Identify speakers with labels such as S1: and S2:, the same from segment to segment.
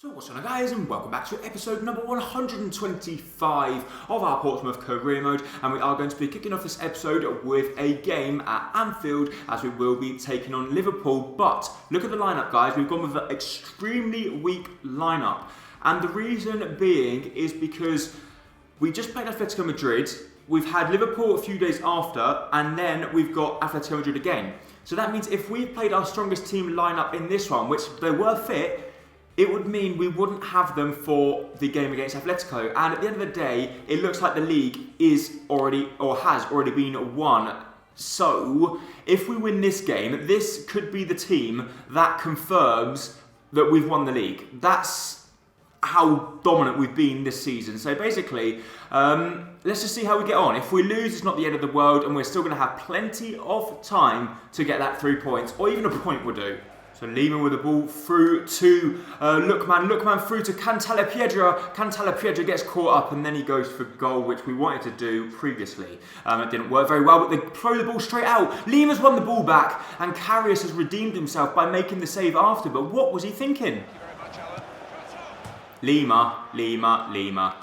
S1: So what's going on, guys, and welcome back to episode number 125 of our Portsmouth career mode, and we are going to be kicking off this episode with a game at Anfield as we will be taking on Liverpool. But look at the lineup, guys. We've gone with an extremely weak lineup, and the reason being is because we just played Atletico Madrid. We've had Liverpool a few days after, and then we've got Atletico Madrid again. So that means if we played our strongest team lineup in this one, which they were fit, it would mean we wouldn't have them for the game against Atletico. And at the end of the day, it looks like the league is already, or has already been won. So, if we win this game, this could be the team that confirms that we've won the league. That's how dominant we've been this season. So basically, let's just see how we get on. If we lose, it's not the end of the world, and we're still going to have plenty of time to get that 3 points, or even a point will do. So Lehman with the ball through to Lookman through to Cantalapiedra gets caught up and then he goes for goal, which we wanted to do previously. It didn't work very well, but they throw the ball straight out. Lehman's won the ball back and Karius has redeemed himself by making the save after, but what was he thinking? Lima.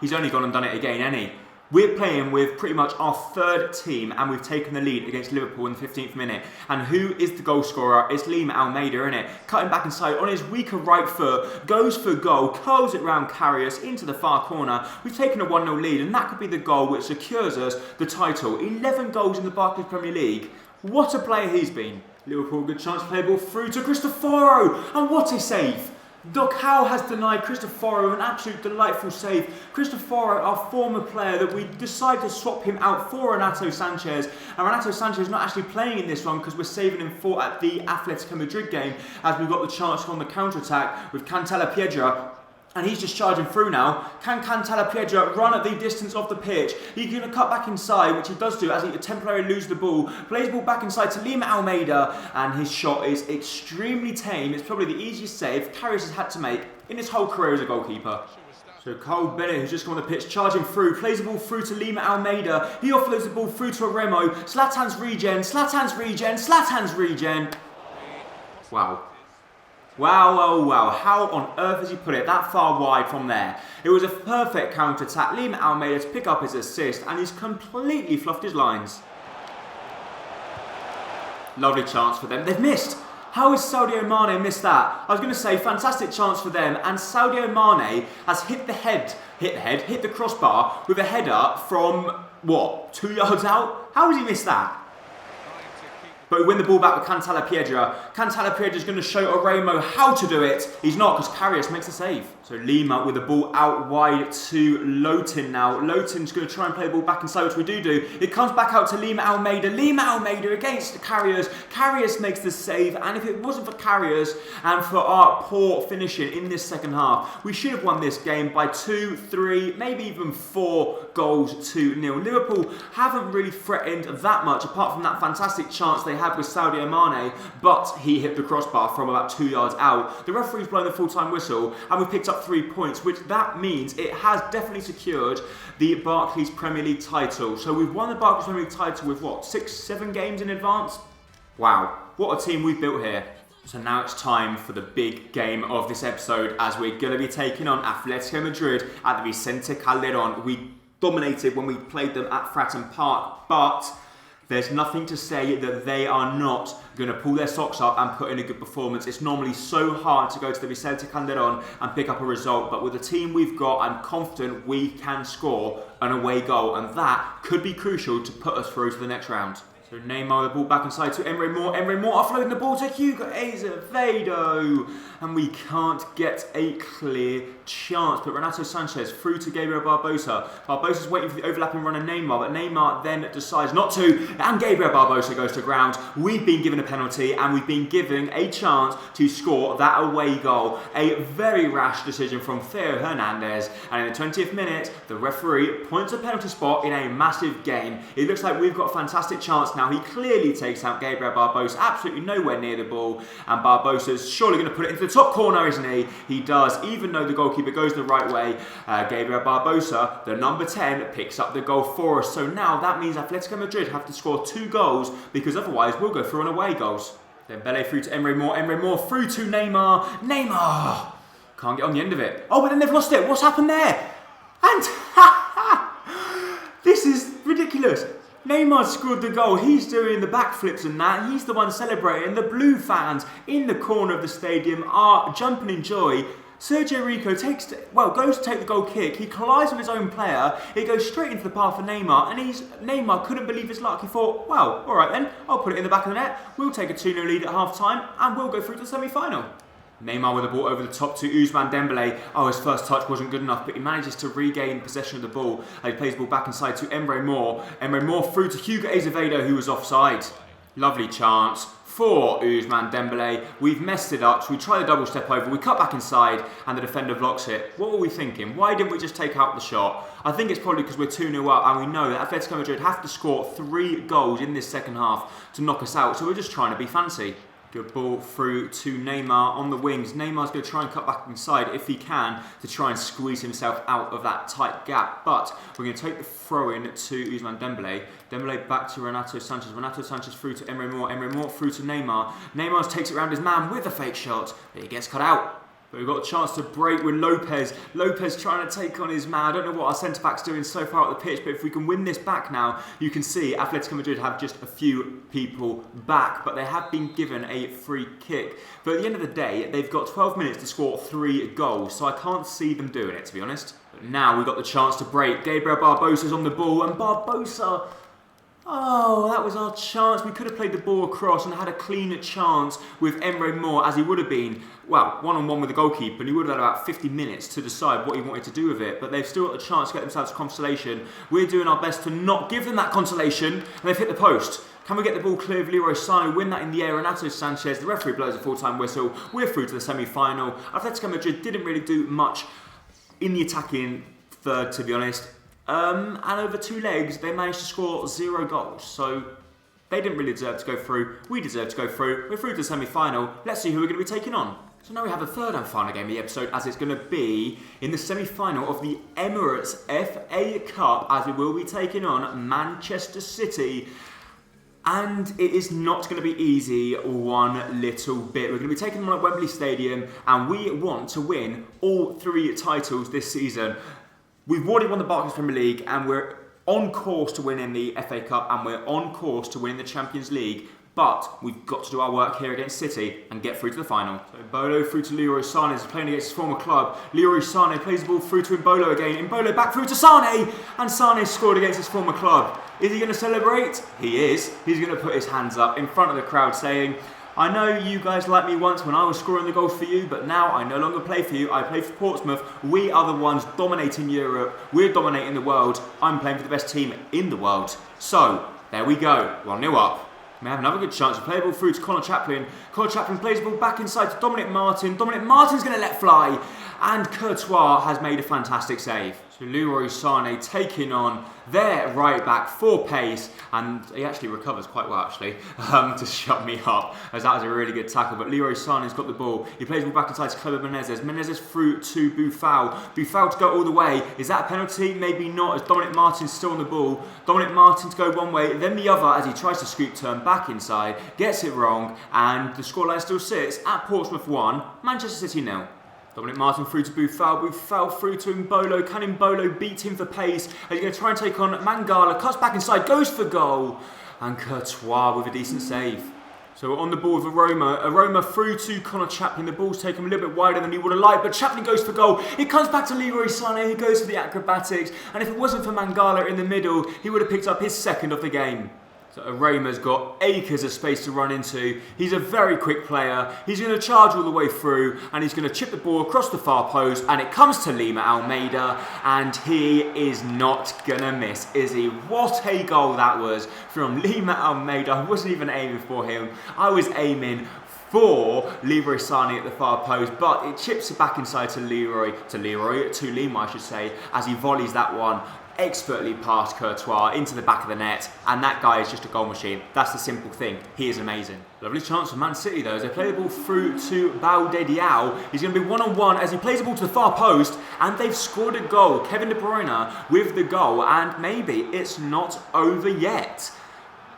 S1: He's only gone and done it again, ain't he? We're playing with pretty much our third team and we've taken the lead against Liverpool in the 15th minute. And who is the goal scorer? It's Lima Almeida, isn't it? Cutting back inside on his weaker right foot, goes for goal, curls it round Karius into the far corner. We've taken a 1-0 lead and that could be the goal which secures us the title. 11 goals in the Barclays Premier League. What a player he's been. Liverpool, good chance to play the ball through to Cristoforo. And what a save. Doc Howe has denied Cristoforo an absolute delightful save. Cristoforo, our former player that we decided to swap him out for Renato Sanchez. And Renato Sanchez is not actually playing in this one because we're saving him for at the Atletico Madrid game as we've got the chance on the counter-attack with Cantalapiedra. And he's just charging through now. Can Cantalapiedra run at the distance of the pitch? He's going to cut back inside, which he does do as he temporarily loses the ball. Plays the ball back inside to Lima Almeida, and his shot is extremely tame. It's probably the easiest save Karius has had to make in his whole career as a goalkeeper. So Cole Bennett, who's just come on the pitch, charging through, plays the ball through to Lima Almeida. He offloads the ball through to Remo. Zlatan's regen. Wow. How on earth has he put it that far wide from there? It was a perfect counter-attack. Lima Almeida to pick up his assist and he's completely fluffed his lines. Lovely chance for them. They've missed. How has Sadio Mane missed that? I was going to say fantastic chance for them, and Sadio Mane has hit the crossbar with a header from, 2 yards out? How has he missed that? But we win the ball back with Cantalapiedra. Cantalapiedra is going to show Oremo how to do it. He's not, because Karius makes the save. So Lima with the ball out wide to Lotin now. Lotin's going to try and play the ball back inside, which we do. It comes back out to Lima Almeida. Lima Almeida against Karius. Karius makes the save. And if it wasn't for Karius and for our poor finishing in this second half, we should have won this game by 2, 3, maybe even 4 goals to 0. Liverpool haven't really threatened that much, apart from that fantastic chance they had with Sadio Mane, but he hit the crossbar from about 2 yards out. The referee's blown the full-time whistle and we picked up 3 points, which that means it has definitely secured the Barclays Premier League title. So we've won the Barclays Premier League title with 6, 7 games in advance? Wow, what a team we've built here. So now it's time for the big game of this episode as we're going to be taking on Atletico Madrid at the Vicente Calderón. We dominated when we played them at Fratton Park, but there's nothing to say that they are not going to pull their socks up and put in a good performance. It's normally so hard to go to the Vicente Calderón and pick up a result, but with the team we've got, I'm confident we can score an away goal, and that could be crucial to put us through to the next round. So Neymar the ball back inside to Emre Mor offloading the ball to Hugo Azevedo. And we can't get a clear chance. But Renato Sanchez through to Gabriel Barbosa. Barbosa's waiting for the overlapping run of Neymar, but Neymar then decides not to. And Gabriel Barbosa goes to ground. We've been given a penalty and we've been given a chance to score that away goal. A very rash decision from Theo Hernandez. And in the 20th minute, the referee points a penalty spot in a massive game. It looks like we've got a fantastic chance now. He clearly takes out Gabriel Barbosa, absolutely nowhere near the ball, and Barbosa's surely going to put it into the top corner, isn't he? He does, even though the goalkeeper goes the right way. Gabriel Barbosa, the number 10, picks up the goal for us. So now that means Atletico Madrid have to score 2 goals, because otherwise we'll go through on away goals. Then Dembele through to Emre Mor through to Neymar. Can't get on the end of it. Oh, but then they've lost it. What's happened there? And this is ridiculous. Neymar scored the goal. He's doing the backflips and that. He's the one celebrating. The blue fans in the corner of the stadium are jumping in joy. Sergio Rico goes to take the goal kick. He collides with his own player. It goes straight into the path of Neymar, and Neymar couldn't believe his luck. He thought, well, all right then, I'll put it in the back of the net. We'll take a 2-0 lead at half-time, and we'll go through to the semi-final. Neymar with the ball over the top to Ousmane Dembele. Oh, his first touch wasn't good enough, but he manages to regain possession of the ball. And he plays the ball back inside to Emre Mor. Emre Mor through to Hugo Azevedo, who was offside. Lovely chance for Ousmane Dembele. We've messed it up, so we try the double step over, we cut back inside, and the defender blocks it. What were we thinking? Why didn't we just take out the shot? I think it's probably because we're 2-0 up, and we know that Atletico Madrid have to score 3 goals in this second half to knock us out, so we're just trying to be fancy. Good ball through to Neymar on the wings. Neymar's going to try and cut back inside if he can to try and squeeze himself out of that tight gap. But we're going to take the throw in to Ousmane Dembele. Dembele back to Renato Sanchez. Renato Sanchez through to Emre Mor. Emre Mor through to Neymar. Neymar takes it around his man with a fake shot, but he gets cut out. But we've got a chance to break with Lopez. Lopez trying to take on his man. I don't know what our centre-back's doing so far up the pitch, but if we can win this back now, you can see Atletico Madrid have just a few people back, but they have been given a free kick. But at the end of the day, they've got 12 minutes to score 3 goals, so I can't see them doing it, to be honest. But now we've got the chance to break. Gabriel Barbosa's on the ball, and Barbosa... Oh, that was our chance. We could have played the ball across and had a cleaner chance with Emre Mor, as he would have been, well, one-on-one with the goalkeeper, and he would have had about 50 minutes to decide what he wanted to do with it. But they've still got the chance to get themselves consolation. We're doing our best to not give them that consolation, and they've hit the post. Can we get the ball clear of Leroy Sané, win that in the air? Renato Sanchez, the referee blows a full-time whistle. We're through to the semi-final. Atletico Madrid didn't really do much in the attacking third, to be honest. And over 2 legs, they managed to score 0 goals. So they didn't really deserve to go through. We deserve to go through. We're through to the semi-final. Let's see who we're going to be taking on. So now we have the third and final game of the episode, as it's going to be in the semi-final of the Emirates FA Cup, as we will be taking on Manchester City. And it is not going to be easy one little bit. We're going to be taking them on at Wembley Stadium, and we want to win all 3 titles this season. We've already won the Barclays Premier League, and we're on course to winning the FA Cup, and we're on course to winning the Champions League. But we've got to do our work here against City and get through to the final. So Bolo through to Leroy Sané, is playing against his former club. Leroy Sané plays the ball through to Mbolo again. Mbolo back through to Sané, and Sané scored against his former club. Is he going to celebrate? He is. He's going to put his hands up in front of the crowd saying, I know you guys liked me once when I was scoring the goals for you, but now I no longer play for you. I play for Portsmouth. We are the ones dominating Europe. We're dominating the world. I'm playing for the best team in the world. So, there we go. 1-0 up. We have another good chance to play the ball through to Connor Chaplin. Connor Chaplin plays the ball back inside to Dominic Martin. Dominic Martin's going to let fly. And Courtois has made a fantastic save. So Leroy Sané taking on their right back for pace, and he actually recovers quite well to shut me up, as that was a really good tackle. But Leroy Sané's got the ball. He plays the ball back inside to Cleber Menezes. Menezes through to Boufal. Boufal to go all the way. Is that a penalty? Maybe not, as Dominic Martin's still on the ball. Dominic Martin to go one way, then the other as he tries to scoop turn back inside, gets it wrong, and the scoreline still sits at Portsmouth 1, Manchester City 0. Dominic Martin through to Boufal. Boufal through to Mbolo. Can Mbolo beat him for pace? He's going to try and take on Mangala. Cuts back inside. Goes for goal. And Courtois with a decent save. So we're on the ball with Aroma. Aroma through to Connor Chaplin. The ball's taken a little bit wider than he would have liked, but Chaplin goes for goal. It comes back to Leroy Sané, who goes for the acrobatics. And if it wasn't for Mangala in the middle, he would have picked up his second of the game. So Aroma's got acres of space to run into. He's a very quick player. He's going to charge all the way through, and he's going to chip the ball across the far post, and it comes to Lima Almeida, and he is not going to miss, is he? What a goal that was from Lima Almeida. I wasn't even aiming for him. I was aiming for Leroy Sané at the far post, but it chips it back inside to Lima, I should say, as he volleys that one expertly past Courtois into the back of the net, and that guy is just a goal machine. That's the simple thing. He is amazing. Lovely chance for Man City though, as they play the ball through to Balde Diao. He's going to be one-on-one as he plays the ball to the far post, and they've scored a goal. Kevin De Bruyne with the goal, and maybe it's not over yet.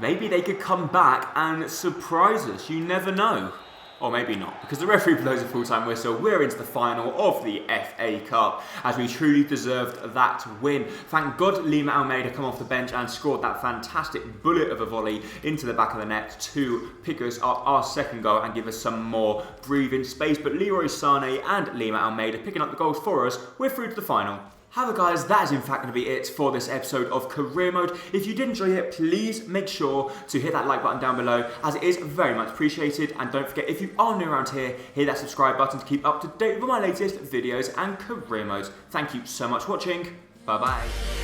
S1: Maybe they could come back and surprise us. You never know. Or maybe not, because the referee blows a full-time whistle. We're into the final of the FA Cup, as we truly deserved that win. Thank God Lima Almeida come off the bench and scored that fantastic bullet of a volley into the back of the net to pick us up our second goal and give us some more breathing space. But Leroy Sané and Lima Almeida picking up the goals for us. We're through to the final. However guys, that is in fact going to be it for this episode of Career Mode. If you did enjoy it, please make sure to hit that like button down below, as it is very much appreciated. And don't forget, if you are new around here, hit that subscribe button to keep up to date with my latest videos and career modes. Thank you so much for watching. Bye bye.